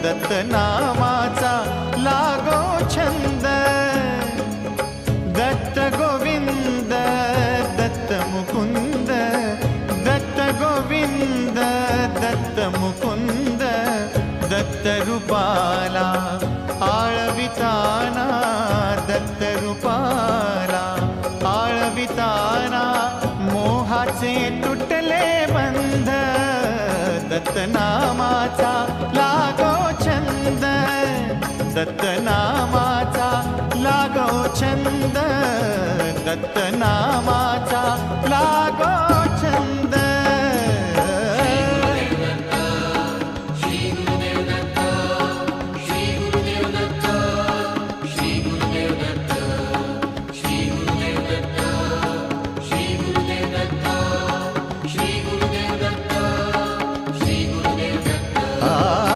दत्त नामाचा लागो छंद, दत्त गोविंद दत्त मुकुंद, दत्त गोविंद दत्त मुकुंद, दत्त रूपाला आळविताना, दत्त रूपाला आळविताना मोहाचे तुटले बंध, दत्त नाम